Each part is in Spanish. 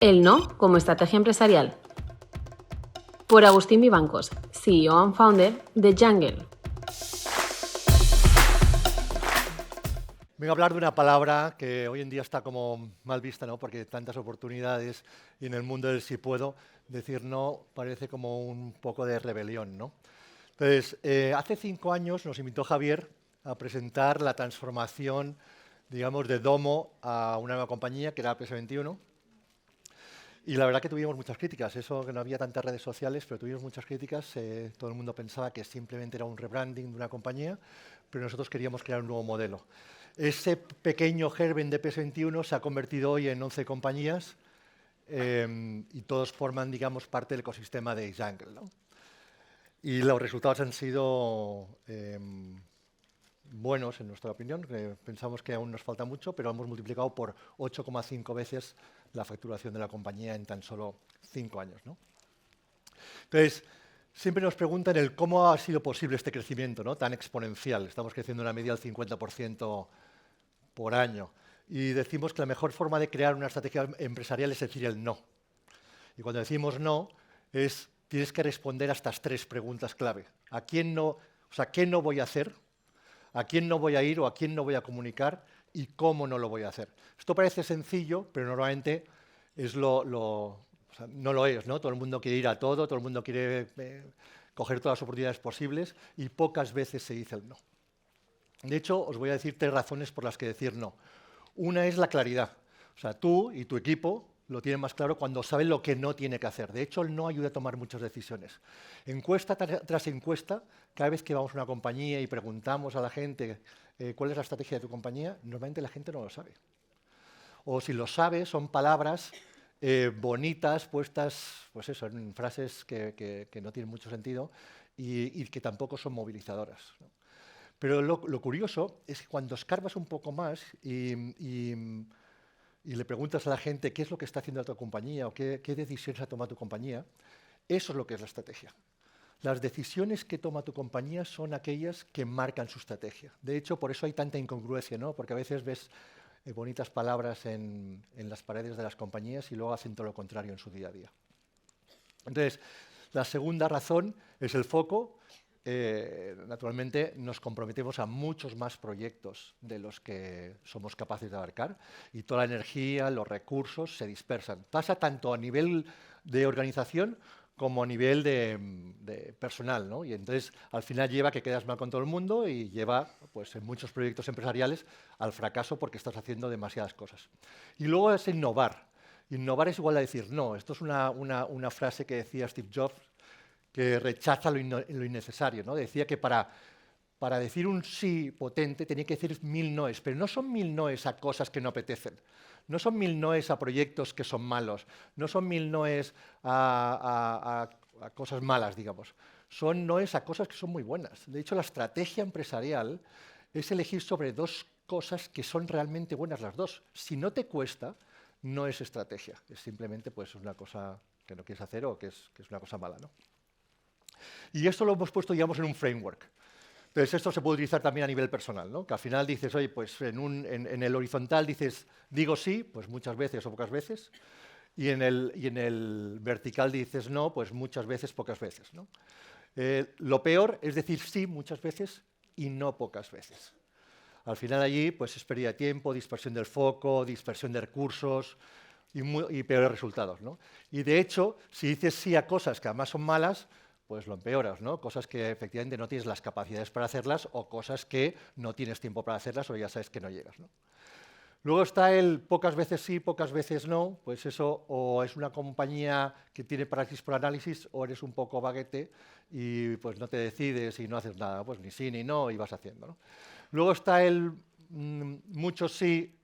El no como estrategia empresarial. Por Agustín Vivancos, CEO and founder de Jungle. Vengo a hablar de una palabra que hoy en día está como mal vista, ¿no? Porque hay tantas oportunidades y en el mundo del si puedo, decir no parece como un poco de rebelión, ¿no? Entonces, hace 5 años nos invitó Javier a presentar la transformación, digamos, de Domo a una nueva compañía que era PS21. Y la verdad que tuvimos muchas críticas, eso que no había tantas redes sociales, pero tuvimos muchas críticas, todo el mundo pensaba que simplemente era un rebranding de una compañía, pero nosotros queríamos crear un nuevo modelo. Ese pequeño germen de PS21 se ha convertido hoy en 11 compañías y todos forman, digamos, parte del ecosistema de Jungle, ¿no? Y los resultados han sido buenos, en nuestra opinión. Pensamos que aún nos falta mucho, pero hemos multiplicado por 8,5 veces la facturación de la compañía en tan solo 5 años, ¿no? Entonces, siempre nos preguntan el cómo ha sido posible este crecimiento, ¿no?, tan exponencial. Estamos creciendo una media del 50% por año. Y decimos que la mejor forma de crear una estrategia empresarial es decir el no. Y cuando decimos no, tienes que responder a estas 3 preguntas clave. ¿A quién no, o sea, qué no voy a hacer? ¿A quién no voy a ir o a quién no voy a comunicar? ¿Y cómo no lo voy a hacer? Esto parece sencillo, pero normalmente es o sea, no lo es, ¿no? Todo el mundo quiere ir a todo el mundo quiere coger todas las oportunidades posibles y pocas veces se dice el no. De hecho, os voy a decir 3 razones por las que decir no. Una es la claridad. O sea, tú y tu equipo lo tienen más claro cuando saben lo que no tiene que hacer. De hecho, el no ayuda a tomar muchas decisiones. Encuesta tras encuesta, cada vez que vamos a una compañía y preguntamos a la gente cuál es la estrategia de tu compañía, normalmente la gente no lo sabe. O si lo sabe, son palabras bonitas, puestas pues eso, en frases que no tienen mucho sentido y que tampoco son movilizadoras, ¿no? Pero lo curioso es que cuando escarbas un poco más y le preguntas a la gente qué es lo que está haciendo tu compañía o qué decisiones ha tomado tu compañía, eso es lo que es la estrategia. Las decisiones que toma tu compañía son aquellas que marcan su estrategia. De hecho, por eso hay tanta incongruencia, ¿no? Porque a veces ves bonitas palabras en las paredes de las compañías y luego hacen todo lo contrario en su día a día. Entonces, la segunda razón es el foco. Naturalmente nos comprometemos a muchos más proyectos de los que somos capaces de abarcar y toda la energía, los recursos se dispersan. Pasa tanto a nivel de organización como a nivel de personal, ¿no? Y entonces al final lleva a que quedas mal con todo el mundo y lleva, pues, en muchos proyectos empresariales al fracaso porque estás haciendo demasiadas cosas. Y luego es innovar. Innovar es igual a decir no. Esto es una frase que decía Steve Jobs, que rechaza lo innecesario, ¿no? Decía que para decir un sí potente tenía que decir 1000 noes, pero no son 1000 noes a cosas que no apetecen, no son 1000 noes a proyectos que son malos, no son 1000 noes a cosas malas, digamos, son noes a cosas que son muy buenas. De hecho, la estrategia empresarial es elegir sobre 2 cosas que son realmente buenas las dos. Si no te cuesta, no es estrategia, es simplemente pues, una cosa que no quieres hacer o que es una cosa mala, ¿no? Y esto lo hemos puesto, digamos, en un framework. Entonces, esto se puede utilizar también a nivel personal, ¿no? Que al final dices, oye, pues en el horizontal dices, digo sí, pues muchas veces o pocas veces, y en el vertical dices no, pues muchas veces, pocas veces, ¿no? Lo peor es decir sí muchas veces y no pocas veces. Al final allí, pues es pérdida de tiempo, dispersión del foco, dispersión de recursos y peores resultados, ¿no? Y de hecho, si dices sí a cosas que además son malas, pues lo empeoras, ¿no? Cosas que efectivamente no tienes las capacidades para hacerlas o cosas que no tienes tiempo para hacerlas o ya sabes que no llegas, ¿no? Luego está el pocas veces sí, pocas veces no, pues eso o es una compañía que tiene parálisis por análisis o eres un poco baguete y pues no te decides y no haces nada, pues ni sí ni no y vas haciendo, ¿no? Luego está el muchos sí,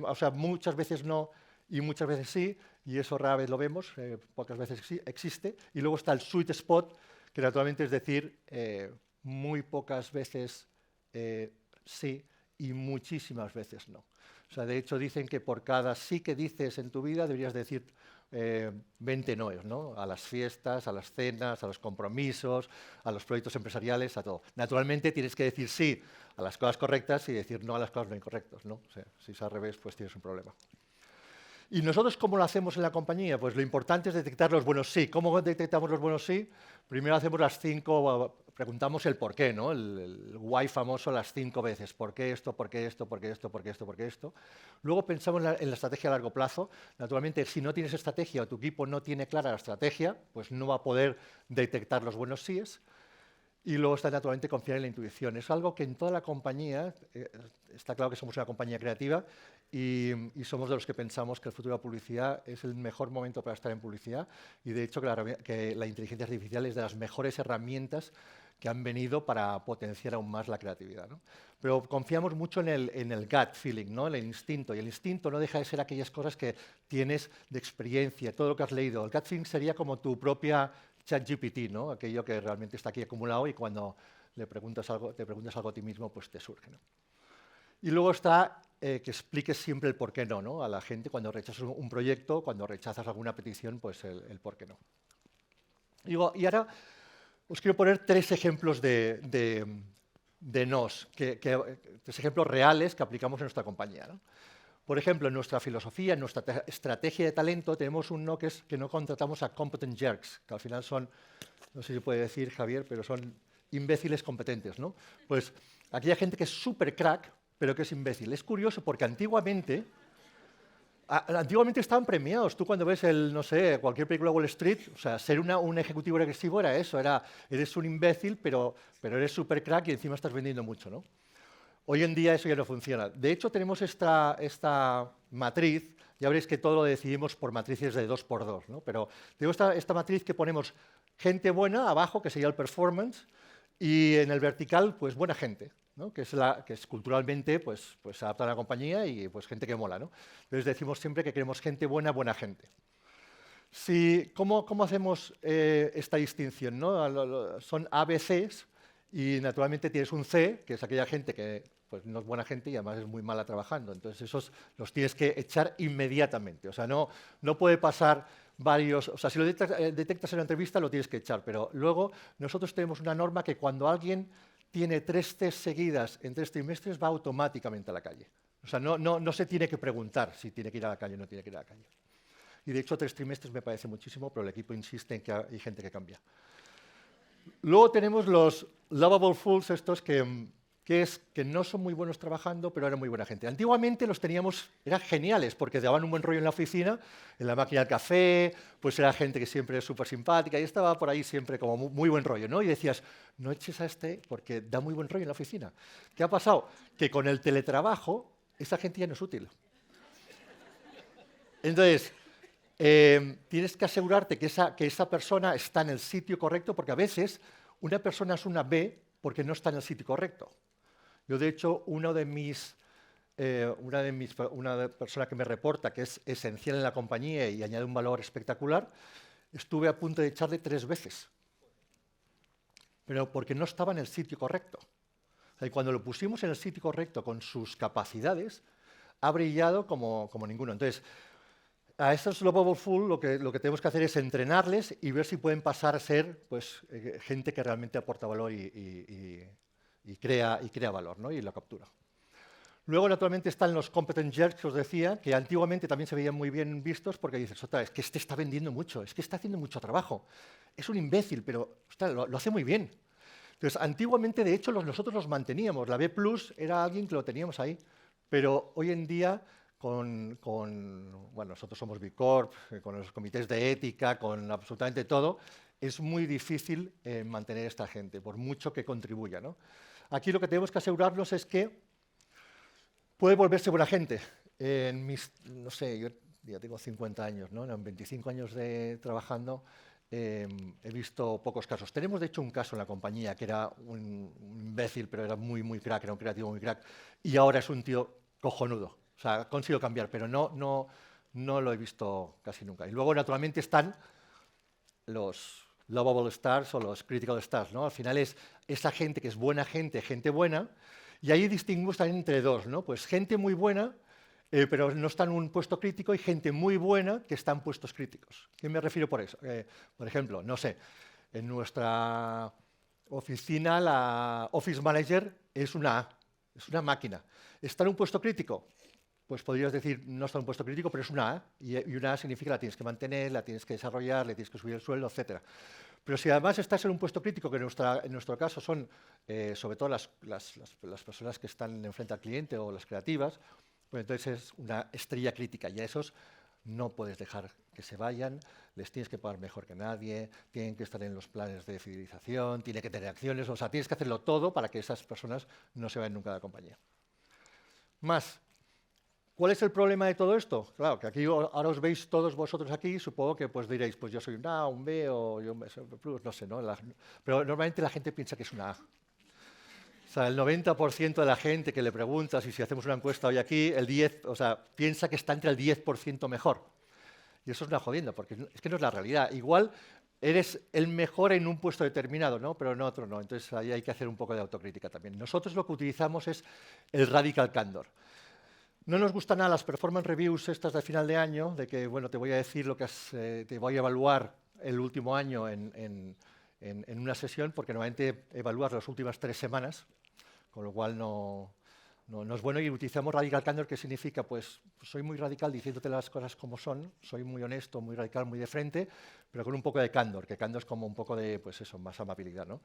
o sea, muchas veces no y muchas veces sí, y eso rara vez lo vemos, pocas veces sí, existe. Y luego está el sweet spot, que naturalmente es decir, muy pocas veces sí y muchísimas veces no. O sea, de hecho dicen que por cada sí que dices en tu vida deberías decir 20 noes, ¿no? A las fiestas, a las cenas, a los compromisos, a los proyectos empresariales, a todo. Naturalmente tienes que decir sí a las cosas correctas y decir no a las cosas no incorrectas, ¿no? O sea, si es al revés, pues tienes un problema. ¿Y nosotros cómo lo hacemos en la compañía? Pues lo importante es detectar los buenos sí. ¿Cómo detectamos los buenos sí? Primero hacemos las 5, preguntamos el por qué, ¿no? El why famoso las 5 veces. ¿Por qué esto? ¿Por qué esto? ¿Por qué esto? ¿Por qué esto? ¿Por qué esto? Luego pensamos en la estrategia a largo plazo. Naturalmente, si no tienes estrategia o tu equipo no tiene clara la estrategia, pues no va a poder detectar los buenos síes. Y luego está naturalmente confiar en la intuición. Es algo que en toda la compañía, está claro que somos una compañía creativa y somos de los que pensamos que el futuro de la publicidad es el mejor momento para estar en publicidad y de hecho que la inteligencia artificial es de las mejores herramientas que han venido para potenciar aún más la creatividad, ¿no? Pero confiamos mucho en el gut feeling, ¿no? En el instinto. Y el instinto no deja de ser aquellas cosas que tienes de experiencia, todo lo que has leído. El gut feeling sería como tu propia ChatGPT, ¿no? Aquello que realmente está aquí acumulado y cuando te preguntas algo a ti mismo, pues te surge, ¿no? Y luego está que expliques siempre el por qué no, ¿no? A la gente cuando rechazas un proyecto, cuando rechazas alguna petición, pues el por qué no. Y ahora os quiero poner 3 ejemplos de nos, tres ejemplos reales que aplicamos en nuestra compañía, ¿no? Por ejemplo, en nuestra filosofía, en nuestra estrategia de talento, tenemos un no que es que no contratamos a competent jerks, que al final son, no sé si puede decir Javier, pero son imbéciles competentes, ¿no? Pues aquella gente que es súper crack, pero que es imbécil. Es curioso porque antiguamente estaban premiados. Tú cuando ves no sé, cualquier película de Wall Street, o sea, ser un ejecutivo agresivo era eso, eres un imbécil, pero eres súper crack y encima estás vendiendo mucho, ¿no? Hoy en día eso ya no funciona. De hecho, tenemos esta matriz, ya veréis que todo lo decidimos por matrices de 2×2, ¿no? Pero tenemos esta matriz que ponemos gente buena abajo, que sería el performance, y en el vertical, pues buena gente, ¿no? que es culturalmente, pues se adapta a la compañía y pues gente que mola, ¿no? Entonces decimos siempre que queremos gente buena, buena gente. ¿Cómo hacemos esta distinción, ¿no? Son ABCs y naturalmente tienes un C, que es aquella gente que pues, no es buena gente y además es muy mala trabajando. Entonces esos los tienes que echar inmediatamente. O sea, no puede pasar varios... O sea, si lo detectas en la entrevista lo tienes que echar, pero luego nosotros tenemos una norma que cuando alguien tiene 3 Cs seguidas en 3 trimestres va automáticamente a la calle. O sea, no se tiene que preguntar si tiene que ir a la calle o no tiene que ir a la calle. Y de hecho 3 trimestres me parece muchísimo, pero el equipo insiste en que hay gente que cambia. Luego tenemos los lovable fools, estos que no son muy buenos trabajando, pero eran muy buena gente. Antiguamente los teníamos, eran geniales, porque daban un buen rollo en la oficina, en la máquina del café, pues era gente que siempre es súper simpática y estaba por ahí siempre como muy buen rollo, ¿no? Y decías, no eches a este porque da muy buen rollo en la oficina. ¿Qué ha pasado? Que con el teletrabajo, esa gente ya no es útil. Entonces, tienes que asegurarte que esa persona está en el sitio correcto, porque a veces una persona es una B porque no está en el sitio correcto. Yo, de hecho, una persona que me reporta que es esencial en la compañía y añade un valor espectacular, estuve a punto de echarle 3 veces, pero porque no estaba en el sitio correcto. O sea, y cuando lo pusimos en el sitio correcto con sus capacidades, ha brillado como ninguno. Entonces, a estos lovable full lo que tenemos que hacer es entrenarles y ver si pueden pasar a ser pues, gente que realmente aporta valor y crea valor, ¿no? Y lo captura. Luego, naturalmente, están los competent jerks que os decía, que antiguamente también se veían muy bien vistos porque dices, ostras, es que este está vendiendo mucho, es que está haciendo mucho trabajo, es un imbécil, pero ostras, lo hace muy bien. Entonces, antiguamente, de hecho, nosotros los manteníamos. La B+ era alguien que lo teníamos ahí, pero hoy en día bueno, nosotros somos B Corp, con los comités de ética, con absolutamente todo, es muy difícil mantener a esta gente, por mucho que contribuya, ¿no? Aquí lo que tenemos que asegurarnos es que puede volverse buena gente. No sé, yo ya tengo 50 años, ¿no? En 25 años de trabajando he visto pocos casos. Tenemos, de hecho, un caso en la compañía que era un imbécil, pero era muy, muy crack, era un creativo muy crack, y ahora es un tío cojonudo. O sea, ha conseguido cambiar, pero no lo he visto casi nunca. Y luego, naturalmente, están los lovable stars o los critical stars, ¿no? Al final es esa gente que es buena gente, gente buena, y ahí distinguimos también entre 2, ¿no? Pues gente muy buena, pero no está en un puesto crítico, y gente muy buena que está en puestos críticos. ¿Qué me refiero por eso? Por ejemplo, no sé, en nuestra oficina la Office Manager es una máquina. ¿Está en un puesto crítico? pues podrías decir, no está en un puesto crítico, pero es una A, y una A significa la tienes que mantener, la tienes que desarrollar, le tienes que subir el sueldo, etc. Pero si además estás en un puesto crítico, que en nuestro caso son sobre todo las personas que están enfrente al cliente o las creativas, pues entonces es una estrella crítica, y a esos no puedes dejar que se vayan, les tienes que pagar mejor que nadie, tienen que estar en los planes de fidelización, tienen que tener acciones, o sea, tienes que hacerlo todo para que esas personas no se vayan nunca de la compañía. Más. ¿Cuál es el problema de todo esto? Claro, que aquí ahora os veis todos vosotros aquí, supongo que pues diréis, pues yo soy un A, un B o yo soy un plus, no sé, ¿no? Pero normalmente la gente piensa que es una A. O sea, el 90% de la gente que le preguntas, y si hacemos una encuesta hoy aquí, el 10, o sea, piensa que está entre el 10% mejor. Y eso es una jodienda, porque es que no es la realidad. Igual eres el mejor en un puesto determinado, ¿no? Pero en otro no. Entonces ahí hay que hacer un poco de autocrítica también. Nosotros lo que utilizamos es el radical candor. No nos gustan nada las performance reviews estas de final de año, de que, bueno, te voy a decir lo que te voy a evaluar el último año en una sesión, porque normalmente evalúas las últimas 3 semanas, con lo cual no es bueno, y utilizamos radical candor, que significa, pues, soy muy radical diciéndote las cosas como son, soy muy honesto, muy radical, muy de frente, pero con un poco de candor, que candor es como un poco de, pues eso, más amabilidad, ¿no?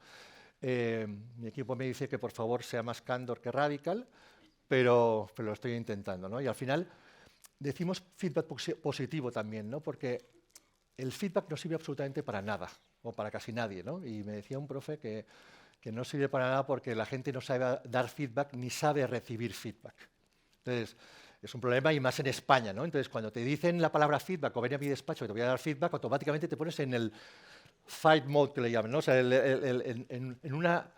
Mi equipo me dice que por favor sea más candor que radical, pero lo estoy intentando, ¿no? Y al final decimos feedback positivo también, ¿no? Porque el feedback no sirve absolutamente para nada, o para casi nadie, ¿no? Y me decía un profe que no sirve para nada porque la gente no sabe dar feedback ni sabe recibir feedback. Entonces, es un problema, y más en España, ¿no? Entonces, cuando te dicen la palabra feedback o ven a mi despacho y te voy a dar feedback, automáticamente te pones en el fight mode, que le llaman, ¿no? O sea, en una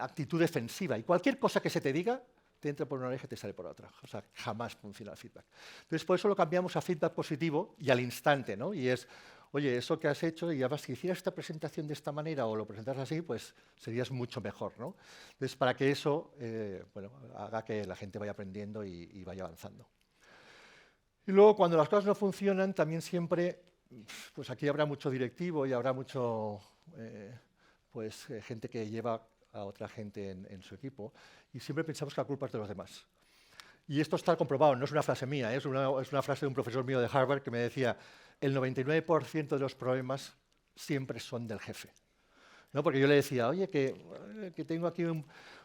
actitud defensiva. Y cualquier cosa que se te diga, te entra por una oreja y te sale por otra. O sea, jamás funciona el feedback. Entonces, por eso lo cambiamos a feedback positivo y al instante, ¿no? Y es, oye, eso que has hecho, y además si hicieras esta presentación de esta manera o lo presentas así, pues serías mucho mejor, ¿no? Entonces, para que eso bueno, haga que la gente vaya aprendiendo y vaya avanzando. Y luego, cuando las cosas no funcionan, también siempre, pues aquí habrá mucho directivo y habrá mucho, gente que lleva a otra gente en su equipo, y siempre pensamos que la culpa es de los demás. Y esto está comprobado, no es una frase mía, es una frase de un profesor mío de Harvard que me decía, el 99% de los problemas siempre son del jefe. ¿No? Porque yo le decía, oye, que tengo aquí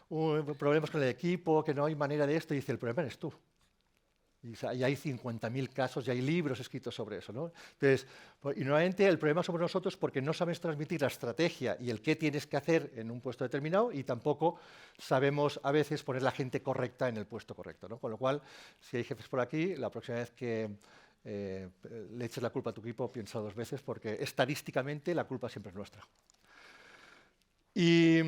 problemas con el equipo, que no hay manera de esto, y dice, el problema eres tú. Y hay 50.000 casos, y hay libros escritos sobre eso, ¿no? Entonces, y normalmente el problema somos nosotros porque no sabemos transmitir la estrategia y el qué tienes que hacer en un puesto determinado, y tampoco sabemos a veces poner la gente correcta en el puesto correcto, ¿no? Con lo cual, si hay jefes por aquí, la próxima vez que le eches la culpa a tu equipo, piensa 2 veces, porque estadísticamente la culpa siempre es nuestra. Y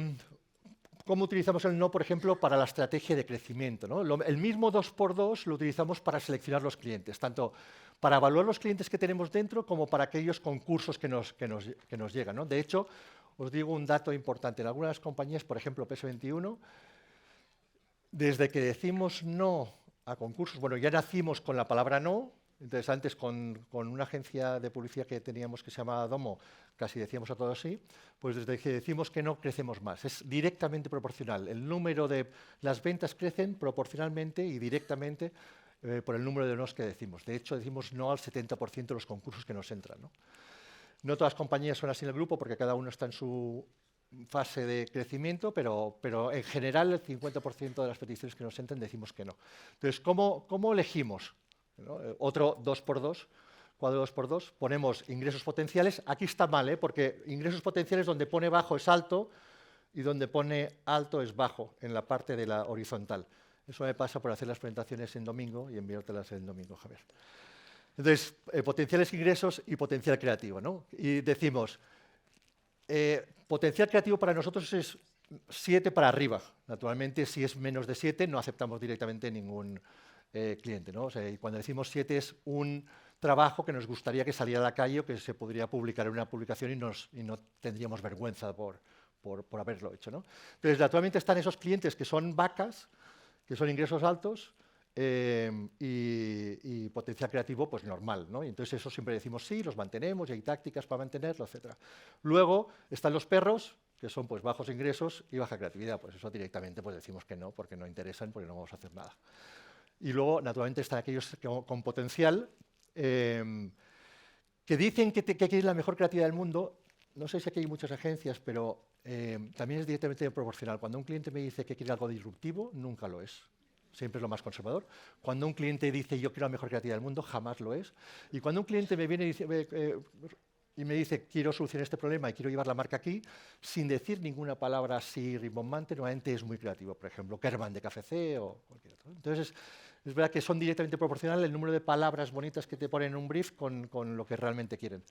¿cómo utilizamos el no, por ejemplo, para la estrategia de crecimiento, ¿no? El mismo 2x2 lo utilizamos para seleccionar los clientes, tanto para evaluar los clientes que tenemos dentro como para aquellos concursos que nos llegan, ¿no? De hecho, os digo un dato importante. En algunas compañías, por ejemplo, PS21, desde que decimos no a concursos, bueno, ya nacimos con la palabra no. Entonces, antes con una agencia de publicidad que teníamos que se llamaba Domo, casi decíamos a todos sí, pues desde que decimos que no, crecemos más. Es directamente proporcional. El número de las ventas crecen proporcionalmente y directamente por el número de nos que decimos. De hecho, decimos no al 70% de los concursos que nos entran, ¿no? No todas las compañías son así en el grupo, porque cada uno está en su fase de crecimiento, pero en general el 50% de las peticiones que nos entran decimos que no. Entonces, ¿cómo elegimos? ¿No? Otro 2x2, cuadro 2x2, ponemos ingresos potenciales. Aquí está mal, porque ingresos potenciales donde pone bajo es alto y donde pone alto es bajo, en la parte de la horizontal. Eso me pasa por hacer las presentaciones en domingo y enviártelas el domingo, Javier. Entonces, potenciales ingresos y potencial creativo, ¿no? Y decimos, potencial creativo para nosotros es 7 para arriba. Naturalmente, si es menos de 7, no aceptamos directamente ningún cliente, ¿no? O sea, y cuando decimos 7 es un trabajo que nos gustaría que saliera a la calle o que se podría publicar en una publicación y no tendríamos vergüenza por haberlo hecho, ¿no? Entonces, naturalmente están esos clientes que son vacas, que son ingresos altos, y potencial creativo, pues normal, ¿no? Y entonces eso siempre decimos sí, los mantenemos, y hay tácticas para mantenerlo, etc. Luego están los perros, que son pues bajos ingresos y baja creatividad. Pues eso directamente pues decimos que no, porque no interesan, porque no vamos a hacer nada. Y luego, naturalmente, están aquellos con potencial que dicen que quieren la mejor creatividad del mundo. No sé si aquí hay muchas agencias, pero también es directamente proporcional. Cuando un cliente me dice que quiere algo disruptivo, nunca lo es. Siempre es lo más conservador. Cuando un cliente dice yo quiero la mejor creatividad del mundo, jamás lo es. Y cuando un cliente me viene y me dice quiero solucionar este problema y quiero llevar la marca aquí, sin decir ninguna palabra así rimbombante, normalmente es muy creativo. Por ejemplo, Kerman de KFC o cualquier otro. Entonces, es verdad que son directamente proporcionales el número de palabras bonitas que te ponen en un brief con lo que realmente quieren.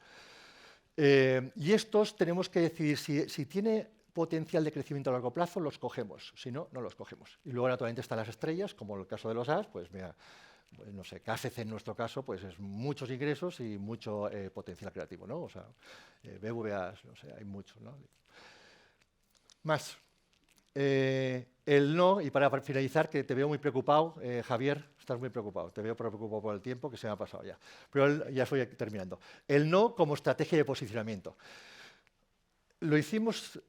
Y estos tenemos que decidir si tiene potencial de crecimiento a largo plazo, los cogemos. Si no, no los cogemos. Y luego, naturalmente, están las estrellas, como el caso de los as, pues mira, pues no sé, KFC en nuestro caso, pues es muchos ingresos y mucho potencial creativo, ¿no? O sea, BVA, no sé, hay mucho, ¿no? Más. El no, y para finalizar, que te veo muy preocupado, Javier, estás muy preocupado, te veo preocupado por el tiempo que se me ha pasado ya. Pero ya estoy terminando. El no como estrategia de posicionamiento. Lo hicimos,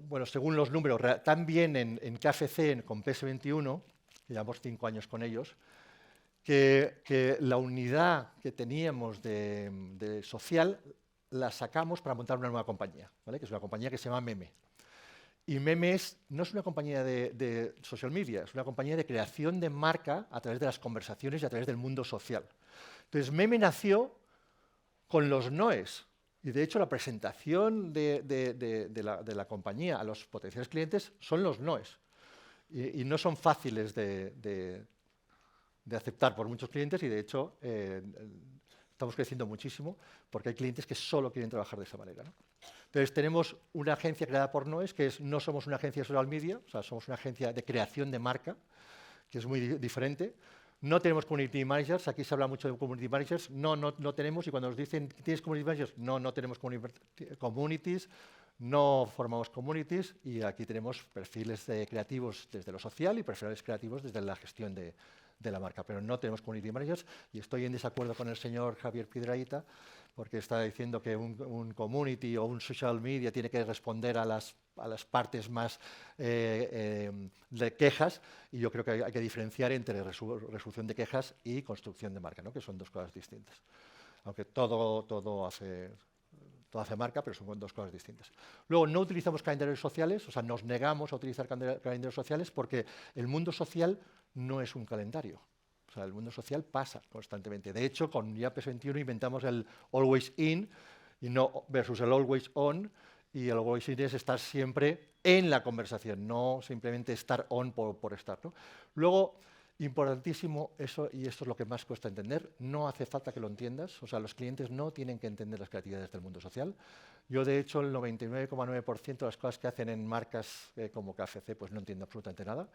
bueno, según los números, también en KFC, con PS21, que llevamos 5 años con ellos, que la unidad que teníamos de social la sacamos para montar una nueva compañía, ¿vale? Que es una compañía que se llama Meme. Y Meme no es una compañía de social media, es una compañía de creación de marca a través de las conversaciones y a través del mundo social. Entonces, Meme nació con los noes. Y de hecho, la presentación de la compañía a los potenciales clientes son los noes. Y no son fáciles de aceptar por muchos clientes y, de hecho, estamos creciendo muchísimo porque hay clientes que solo quieren trabajar de esa manera, ¿no? Entonces, tenemos una agencia creada por Noes, que no somos una agencia de social media, o sea, somos una agencia de creación de marca, que es muy diferente. No tenemos community managers, aquí se habla mucho de community managers, no tenemos, y cuando nos dicen, ¿tienes community managers? No tenemos communities, no formamos communities, y aquí tenemos perfiles creativos desde lo social y perfiles creativos desde la gestión de la marca, pero no tenemos community managers, y estoy en desacuerdo con el señor Javier Piedrahita, porque está diciendo que un community o un social media tiene que responder a las partes más de quejas, y yo creo que hay que diferenciar entre resolución de quejas y construcción de marca, ¿no? Que son dos cosas distintas. Aunque todo hace marca, pero son dos cosas distintas. Luego, no utilizamos calendarios sociales, o sea, nos negamos a utilizar calendarios sociales porque el mundo social no es un calendario. O sea, el mundo social pasa constantemente. De hecho, con IAPES 21 inventamos el always in y no versus el always on, y el always in es estar siempre en la conversación, no simplemente estar on por estar, ¿no? Luego, importantísimo, eso, y esto es lo que más cuesta entender, no hace falta que lo entiendas, o sea, los clientes no tienen que entender las creatividades del mundo social. Yo, de hecho, el 99,9% de las cosas que hacen en marcas como KFC, pues no entiendo absolutamente nada.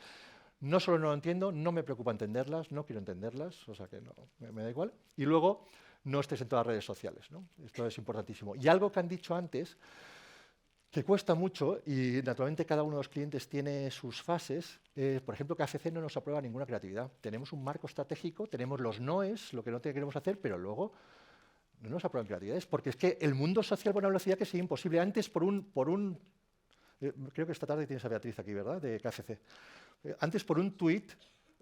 No solo no lo entiendo, no me preocupa entenderlas, no quiero entenderlas, o sea que no, me da igual. Y luego, no estés en todas las redes sociales, ¿no? Esto es importantísimo. Y algo que han dicho antes, que cuesta mucho, y naturalmente cada uno de los clientes tiene sus fases. Por ejemplo, KFC no nos aprueba ninguna creatividad. Tenemos un marco estratégico, tenemos los noes, lo que no queremos hacer, pero luego no nos aprueban creatividades, porque es que el mundo social buena velocidad que es imposible. Antes creo que esta tarde tienes a Beatriz aquí, ¿verdad?, de KFC. Antes por un tweet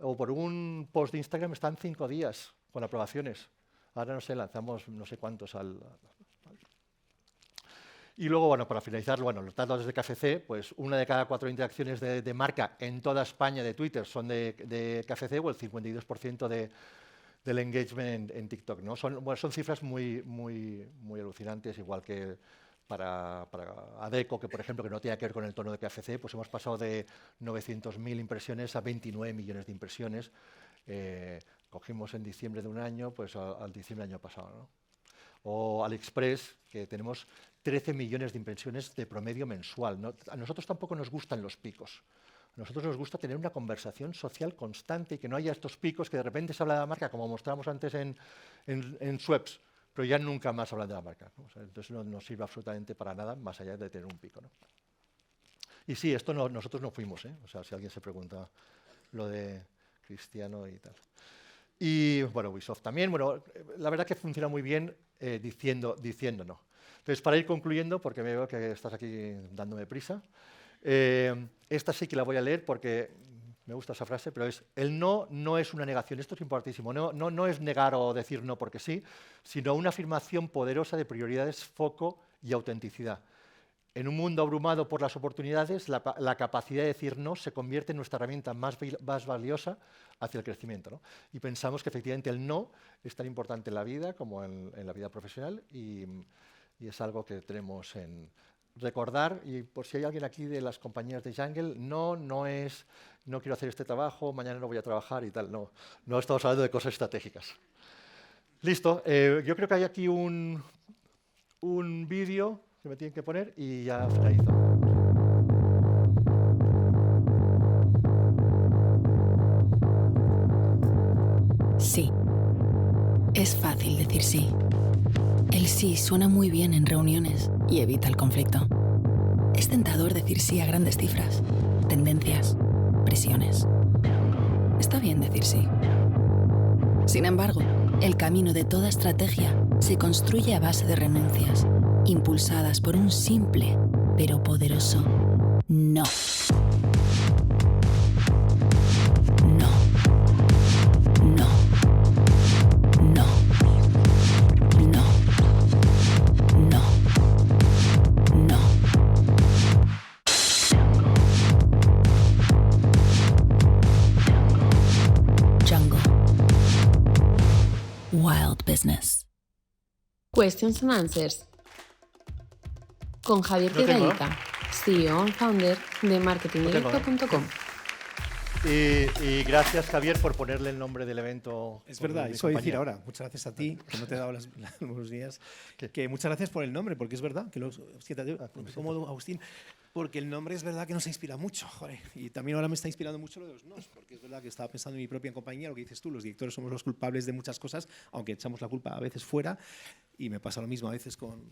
o por un post de Instagram están 5 días con aprobaciones. Ahora, no sé, lanzamos no sé cuántos Y luego, bueno, para finalizar, bueno, los datos de KFC, pues 1 de cada 4 interacciones de marca en toda España de Twitter son de KFC, o el 52% del engagement en TikTok, ¿no? Son cifras muy alucinantes, igual que para Adecco, que por ejemplo, que no tiene que ver con el tono de KFC, pues hemos pasado de 900.000 impresiones a 29 millones de impresiones. Cogimos en diciembre de un año, pues al diciembre del año pasado, ¿no? O AliExpress, que tenemos 13 millones de impresiones de promedio mensual, ¿no? A nosotros tampoco nos gustan los picos. A nosotros nos gusta tener una conversación social constante y que no haya estos picos que de repente se habla de la marca, como mostramos antes en Schweppes, pero ya nunca más hablan de la marca, ¿no? O sea, entonces no nos sirve absolutamente para nada, más allá de tener un pico, ¿no? Y sí, esto nosotros no fuimos, ¿eh? O sea, si alguien se pregunta lo de Cristiano y tal. Y, bueno, Ubisoft también. Bueno, la verdad que funciona muy bien diciendo no. Entonces, para ir concluyendo, porque me veo que estás aquí dándome prisa, esta sí que la voy a leer porque me gusta esa frase, pero es el no es una negación. Esto es importantísimo. No es negar o decir no porque sí, sino una afirmación poderosa de prioridades, foco y autenticidad. En un mundo abrumado por las oportunidades, la capacidad de decir no se convierte en nuestra herramienta más valiosa hacia el crecimiento, ¿no? Y pensamos que efectivamente el no es tan importante en la vida como en la vida profesional y es algo que tenemos en recordar. Y por si hay alguien aquí de las compañías de Jungle, no es no quiero hacer este trabajo, mañana no voy a trabajar y tal. No estamos hablando de cosas estratégicas. Listo. Yo creo que hay aquí un vídeo que me tienen que poner y ya finalizo. Sí. Es fácil decir sí. El sí suena muy bien en reuniones y evita el conflicto. Es tentador decir sí a grandes cifras, tendencias, presiones. Está bien decir sí. Sin embargo, el camino de toda estrategia se construye a base de renuncias, impulsadas por un simple pero poderoso no. No. No. No. No. No. No. Jungle. Wild Business. Questions and Answers. Con Javier Lo tengo. Piedrahita, CEO and founder de marketingdirecto.com. Y gracias, Javier, por ponerle el nombre del evento. Es verdad, eso voy a decir ahora. Muchas gracias a ti, que no te he dado los buenos días. Que muchas gracias por el nombre, porque es verdad que cómodo, Agustín, porque el nombre es verdad que nos inspira mucho. Joder. Y también ahora me está inspirando mucho lo de los nos, porque es verdad que estaba pensando en mi propia compañía, lo que dices tú, los directores somos los culpables de muchas cosas, aunque echamos la culpa a veces fuera. Y me pasa lo mismo a veces con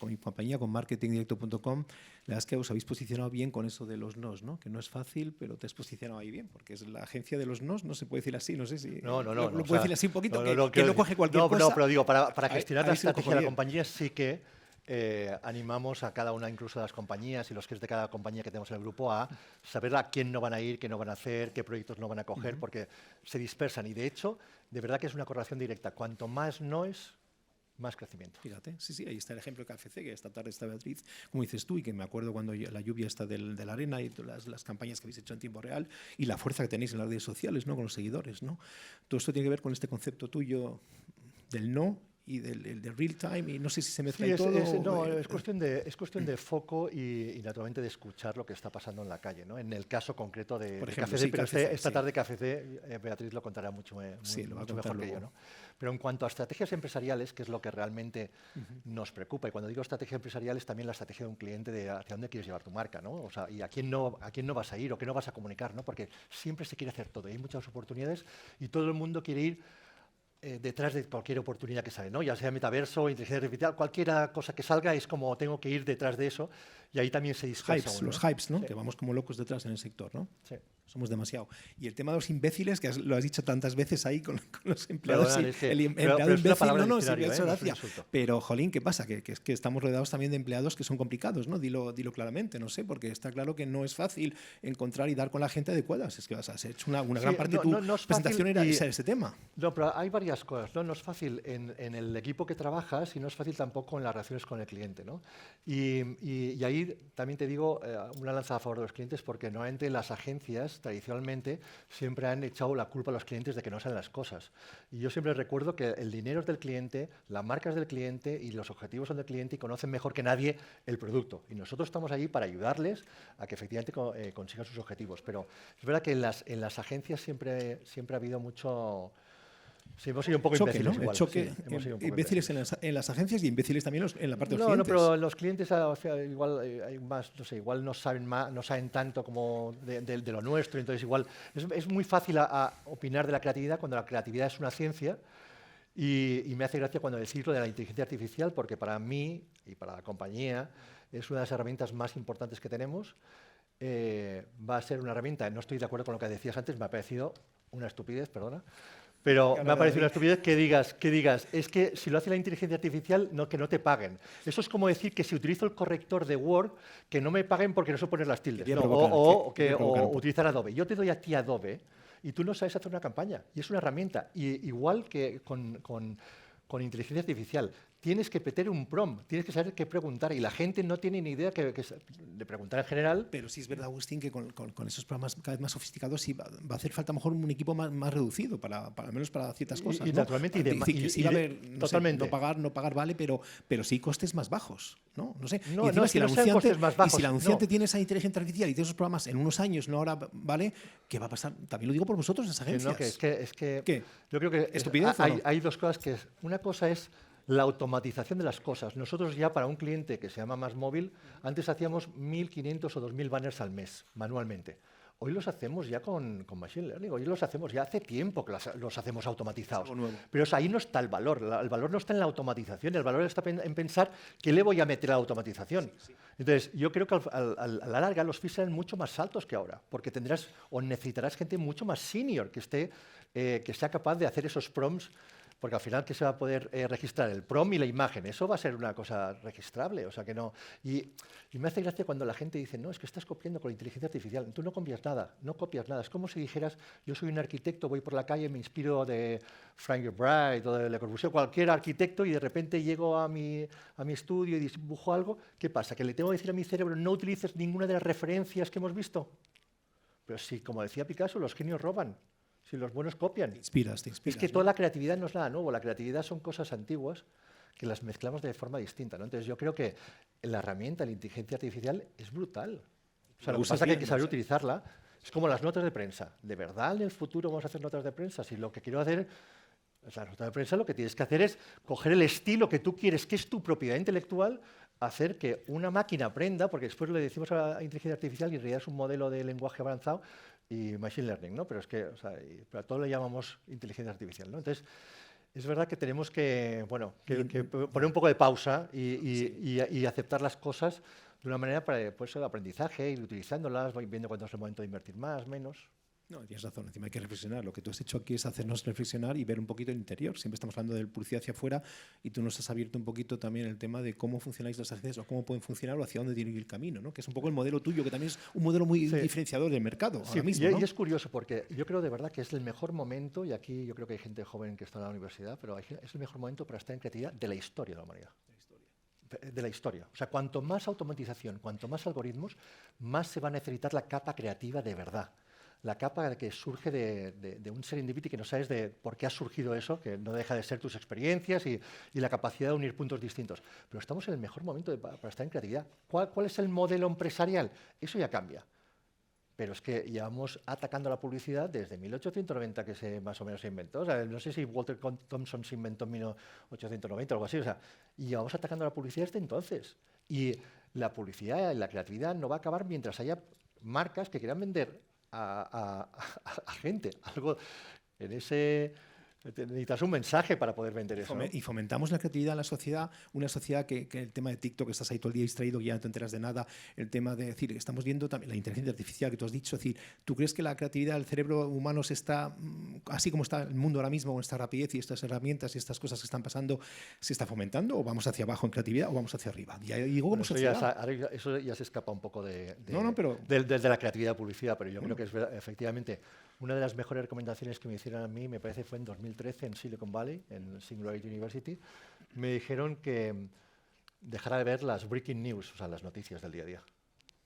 mi compañía, con marketingdirecto.com. La verdad es que os habéis posicionado bien con eso de los nos, ¿no? Que no es fácil, pero te has posicionado ahí bien, porque es la agencia de los nos, no se puede decir así, no sé si... No. Lo puedo decir así un poquito, no, que no coge cualquier cosa. No, pero digo, para gestionar la ahí se lo estrategia cojo de la bien. compañía sí que animamos a cada una, incluso de las compañías y los que es de cada compañía que tenemos en el grupo, a saber a quién no van a ir, qué no van a hacer, qué proyectos no van a coger, porque se dispersan. Y de hecho, de verdad que es una correlación directa. Cuanto más no es, más crecimiento. Fíjate, sí, ahí está el ejemplo de KFC, que esta tarde está Beatriz, como dices tú, y que me acuerdo cuando la lluvia está de la arena y todas las campañas que habéis hecho en tiempo real y la fuerza que tenéis en las redes sociales, ¿no? Con los seguidores, ¿no? Todo esto tiene que ver con este concepto tuyo del no y del real time, y no sé si se mezcla todo. Es cuestión de foco y naturalmente de escuchar lo que está pasando en la calle, ¿no? En el caso concreto de KFC, sí, pero esta tarde KFC, Beatriz lo contará mucho mejor que yo, ¿no? Pero en cuanto a estrategias empresariales, que es lo que realmente nos preocupa, y cuando digo estrategia empresarial es también la estrategia de un cliente de hacia dónde quieres llevar tu marca, ¿no? O sea, y a quién no vas a ir o qué no vas a comunicar, ¿no? Porque siempre se quiere hacer todo, y hay muchas oportunidades y todo el mundo quiere ir detrás de cualquier oportunidad que sale, ¿no? Ya sea metaverso, inteligencia artificial, cualquier cosa que salga es como tengo que ir detrás de eso, y ahí también se dispersa uno, ¿no? Los hypes, ¿no? Sí. Que vamos como locos detrás en el sector, ¿no? Sí. Somos demasiado. Y el tema de los imbéciles, que lo has dicho tantas veces ahí con los empleados. Pero, El empleado pero es una imbécil, palabra no, del sí, me ha hecho diccionario, gracia. no es un insulto. Pero, jolín, ¿qué pasa? Que estamos rodeados también de empleados que son complicados, ¿no? Dilo claramente, no sé, porque está claro que no es fácil encontrar y dar con la gente adecuada. Es que has hecho una gran parte de tu presentación era ese tema. No, pero hay varias cosas, ¿no? No es fácil en el equipo que trabajas y no es fácil tampoco en las relaciones con el cliente, ¿no? Y ahí también te digo una lanza a favor de los clientes, porque normalmente las agencias tradicionalmente siempre han echado la culpa a los clientes de que no salen las cosas. Y yo siempre recuerdo que el dinero es del cliente, la marca es del cliente y los objetivos son del cliente y conocen mejor que nadie el producto. Y nosotros estamos ahí para ayudarles a que efectivamente consigan sus objetivos. Pero es verdad que en las agencias siempre ha habido mucho... Sí, hemos sido un poco choque, imbéciles ¿no? igual. Choque, Sí, hemos sido un poco imbéciles en las agencias y imbéciles también en la parte de los clientes. No, pero los clientes igual hay más, no sé, igual no saben tanto como de lo nuestro, entonces igual es muy fácil a opinar de la creatividad cuando la creatividad es una ciencia y me hace gracia cuando decís lo de la inteligencia artificial, porque para mí y para la compañía es una de las herramientas más importantes que tenemos. Va a ser una herramienta, no estoy de acuerdo con lo que decías antes, me ha parecido una estupidez, perdona, Pero me ha parecido una estupidez que digas, es que si lo hace la inteligencia artificial, que no te paguen. Eso es como decir que si utilizo el corrector de Word, que no me paguen porque no sé poner las tildes. ¿No? O utilizar Adobe. Yo te doy a ti Adobe y tú no sabes hacer una campaña. Y es una herramienta. Y igual que con inteligencia artificial. Tienes que meter un prompt, tienes que saber qué preguntar y la gente no tiene ni idea de preguntar en general. Pero sí es verdad, Agustín, que con esos programas cada vez más sofisticados sí va a hacer falta a lo mejor un equipo más reducido, al menos para ciertas cosas. Y naturalmente, no pagar vale, pero sí costes más bajos. No sé. Si el anunciante tiene esa inteligencia artificial y tiene esos programas en unos años, no ahora, ¿vale? ¿Qué va a pasar? También lo digo por vosotros, en esas agencias. ¿Qué? Yo creo que hay dos cosas que una cosa es la automatización de las cosas. Nosotros ya para un cliente que se llama Más Móvil, antes hacíamos 1.500 o 2.000 banners al mes, manualmente. Hoy los hacemos ya con Machine Learning, hoy los hacemos ya hace tiempo que los hacemos automatizados. Pero ahí no está el valor no está en la automatización, el valor está en pensar qué le voy a meter a la automatización. Entonces, yo creo que a la larga los fees serán mucho más altos que ahora, porque necesitarás gente mucho más senior que sea capaz de hacer esos prompts. Porque al final, ¿qué se va a poder registrar? El prompt y la imagen. Eso va a ser una cosa registrable. O sea que no. Y me hace gracia cuando la gente dice, no, es que estás copiando con la inteligencia artificial. Tú no copias nada. Es como si dijeras, yo soy un arquitecto, voy por la calle, me inspiro de Frank Lloyd Wright o de Le Corbusier, cualquier arquitecto, y de repente llego a mi estudio y dibujo algo. ¿Qué pasa? ¿Que le tengo que decir a mi cerebro, no utilices ninguna de las referencias que hemos visto? Pero sí, como decía Picasso, los genios roban. Si los buenos copian. Te inspiras, es que toda la creatividad no es nada nuevo. La creatividad son cosas antiguas que las mezclamos de forma distinta, ¿no? Entonces yo creo que la herramienta, la inteligencia artificial, es brutal. O sea, lo que pasa es que hay que saber utilizarla. Es como las notas de prensa. ¿De verdad en el futuro vamos a hacer notas de prensa? Si lo que quiero hacer... las notas de prensa lo que tienes que hacer es coger el estilo que tú quieres, que es tu propiedad intelectual, hacer que una máquina aprenda, porque después le decimos a la inteligencia artificial y en realidad es un modelo de lenguaje avanzado, y Machine Learning, ¿no? Pero es que, pero a todo le llamamos inteligencia artificial, ¿no? Entonces, es verdad que tenemos que poner un poco de pausa y aceptar las cosas de una manera para el aprendizaje, ir utilizándolas, viendo cuándo es el momento de invertir más, menos. No, tienes razón, encima hay que reflexionar. Lo que tú has hecho aquí es hacernos reflexionar y ver un poquito el interior. Siempre estamos hablando de publicidad hacia afuera y tú nos has abierto un poquito también el tema de cómo funcionáis las agencias o cómo pueden funcionar o hacia dónde tiene que ir el camino, ¿no? Que es un poco el modelo tuyo, que también es un modelo muy diferenciador del mercado ahora mismo, ¿no? Y es curioso porque yo creo de verdad que es el mejor momento, y aquí yo creo que hay gente joven que está en la universidad, pero es el mejor momento para estar en creatividad de la historia de la humanidad. De la historia. O sea, cuanto más automatización, cuanto más algoritmos, más se va a necesitar la capa creativa de verdad. La capa que surge de un serendipity que no sabes de por qué ha surgido eso, que no deja de ser tus experiencias y la capacidad de unir puntos distintos. Pero estamos en el mejor momento para estar en creatividad. ¿Cuál es el modelo empresarial? Eso ya cambia. Pero es que llevamos atacando la publicidad desde 1890, que más o menos se inventó. O sea, no sé si Walter Thompson se inventó en 1890 o algo así. O sea, y llevamos atacando la publicidad desde entonces. Y la publicidad y la creatividad no va a acabar mientras haya marcas que quieran vender a gente. Algo en ese... Necesitas un mensaje para poder vender eso, ¿no? Y fomentamos la creatividad en la sociedad, una sociedad que el tema de TikTok, estás ahí todo el día distraído, que ya no te enteras de nada, el tema de decir, estamos viendo también la inteligencia artificial que tú has dicho, es decir, ¿tú crees que la creatividad del cerebro humano se está, así como está el mundo ahora mismo, con esta rapidez y estas herramientas y estas cosas que están pasando, se está fomentando o vamos hacia abajo en creatividad o vamos hacia arriba? Ya digo, vamos hacia arriba. Eso ya se escapa un poco de la creatividad de publicidad, pero yo creo que es efectivamente una de las mejores recomendaciones que me hicieron a mí, me parece fue en 2013 en Silicon Valley, en Singularity University, me dijeron que dejara de ver las breaking news, o sea, las noticias del día a día.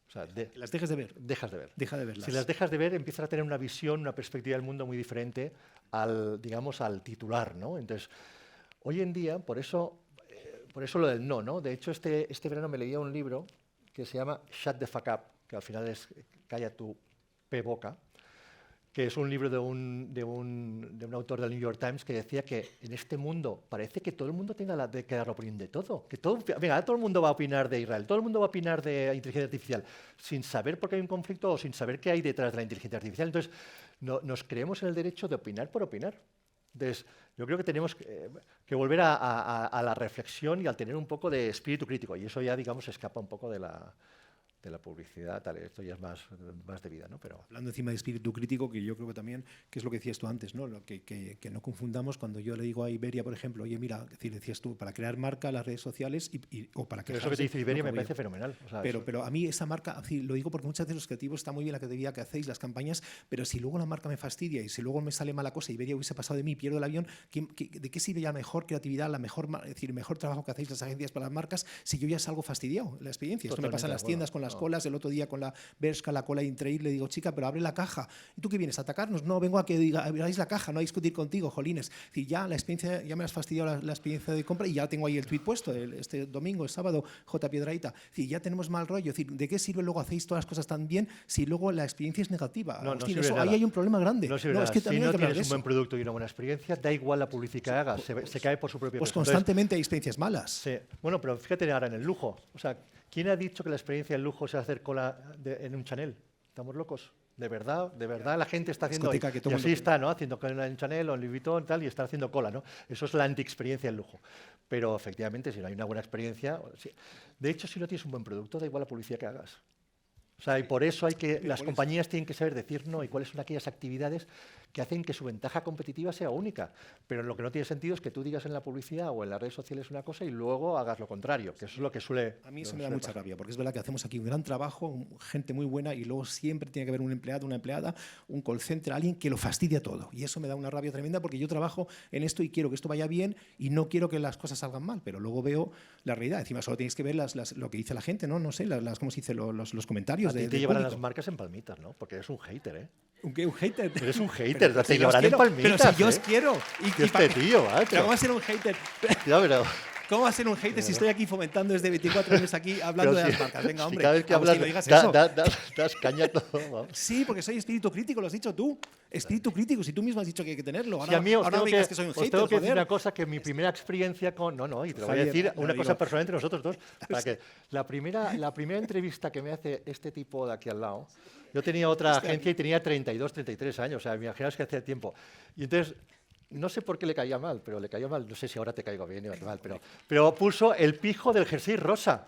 O sea, las dejes de ver. Dejas de ver. Deja de verlas. Si las dejas de ver, empiezas a tener una visión, una perspectiva del mundo muy diferente al titular, ¿no? Entonces, hoy en día, por eso lo del no. De hecho, este verano me leía un libro que se llama Shut the Fuck Up, que al final es Calla tu boca, que es un libro de un autor del New York Times que decía que en este mundo parece que todo el mundo tenga que dar la opinión de todo. Que todo el mundo va a opinar de Israel, todo el mundo va a opinar de inteligencia artificial, sin saber por qué hay un conflicto o sin saber qué hay detrás de la inteligencia artificial. Entonces, nos creemos en el derecho de opinar por opinar. Entonces, yo creo que tenemos que volver a la reflexión y al tener un poco de espíritu crítico. Y eso ya, digamos, escapa un poco de de la publicidad, tal, esto ya es más de vida, ¿no? Pero hablando encima de espíritu crítico, que yo creo que también, que es lo que decías tú antes, ¿no? Que no confundamos cuando yo le digo a Iberia, por ejemplo, oye, mira, decías tú, para crear marca las redes sociales o para pero eso que te dice Iberia me parece fenomenal. O sea, pero a mí esa marca, lo digo porque muchas veces los creativos está muy bien la creatividad que hacéis, las campañas, pero si luego la marca me fastidia y si luego me sale mala cosa, Iberia hubiese pasado de mí, pierdo el avión, ¿de qué sirve la mejor creatividad, es decir, el mejor trabajo que hacéis las agencias para las marcas si yo ya salgo fastidiado la experiencia? Esto me pasa en las tiendas con las colas, el otro día con la Bershka, la cola increíble, le digo, chica, pero abre la caja. ¿Y tú qué vienes? ¿A atacarnos? No, vengo a que abráis la caja, no a discutir contigo, jolines. Es decir, ya la experiencia, ya me has fastidiado la experiencia de compra y ya tengo ahí el tuit puesto, este domingo, el sábado, J. Piedrahita. Es decir, ya tenemos mal rollo. Es decir, ¿de qué sirve luego hacéis todas las cosas tan bien si luego la experiencia es negativa? No, Agustín, no sirve nada. Ahí hay un problema grande. No sirve nada. Es que si no tienes un eso. buen producto y una buena experiencia, da igual la publicidad que hagas, se cae por su propio Pues peso. constantemente hay experiencias malas. Sí. Bueno, pero fíjate ahora en el lujo. O sea, ¿quién ha dicho que la experiencia del lujo es hacer cola en un Chanel? ¿Estamos locos? De verdad la gente está haciendo... Y así está, ¿no? Haciendo cola en Chanel o en Louis Vuitton tal, y está haciendo cola, ¿no? Eso es la anti-experiencia del lujo. Pero efectivamente, si no hay una buena experiencia... De hecho, si no tienes un buen producto, da igual la publicidad que hagas. O sea, y por eso las compañías tienen que saber decir no y cuáles son aquellas actividades que hacen que su ventaja competitiva sea única. Pero lo que no tiene sentido es que tú digas en la publicidad o en las redes sociales una cosa y luego hagas lo contrario, que eso es lo que suele... A mí eso me da mucha rabia, porque es verdad que hacemos aquí un gran trabajo, gente muy buena, y luego siempre tiene que haber un empleado, una empleada, un call center, alguien que lo fastidia todo. Y eso me da una rabia tremenda porque yo trabajo en esto y quiero que esto vaya bien y no quiero que las cosas salgan mal, pero luego veo la realidad. Encima solo tenéis que ver lo que dice la gente, ¿no? No sé, ¿cómo se dice? Los comentarios. A ti te llevarán las marcas en palmitas, ¿no? Porque eres un hater, ¿eh? ¿Un qué? ¿Un hater? Eres un hater, te si llevarán en palmitas. Pero si yo os quiero. Este tío, macho. Pero ¿cómo va a ser un hater? Ya, pero... ¿Cómo va a ser un hater si estoy aquí fomentando desde 24 años aquí hablando de las marcas? Venga, hombre. Cada vez que hablas, no digas eso. das caña a todo. Vamos. Sí, porque soy espíritu crítico, lo has dicho tú. Espíritu crítico, si tú mismo has dicho que hay que tenerlo. Ahora, Sí, a mí os ahora tengo me digas que soy un hater, tengo que decir joder. una cosa, que mi primera experiencia con... No, y te lo voy a Javier, decir lo una digo. cosa personal entre nosotros dos. Para que la primera entrevista que me hace este tipo de aquí al lado, yo tenía otra agencia y tenía 32, 33 años, o sea, imaginaos que hacía tiempo. Y entonces... No sé por qué le caía mal, pero le caía mal. No sé si ahora te caigo bien o mal, pero puso el pijo del jersey rosa.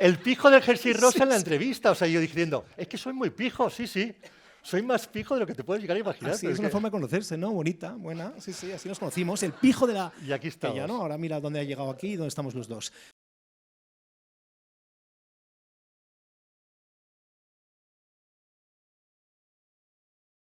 El pijo del jersey rosa en la entrevista. O sea, yo diciendo, es que soy muy pijo, sí. Soy más pijo de lo que te puedes llegar a imaginar. Sí, es una forma de conocerse, ¿no? Bonita, buena. Sí, así nos conocimos. El pijo de la... Y aquí estamos. Ella, ¿no? Ahora mira dónde ha llegado aquí y dónde estamos los dos.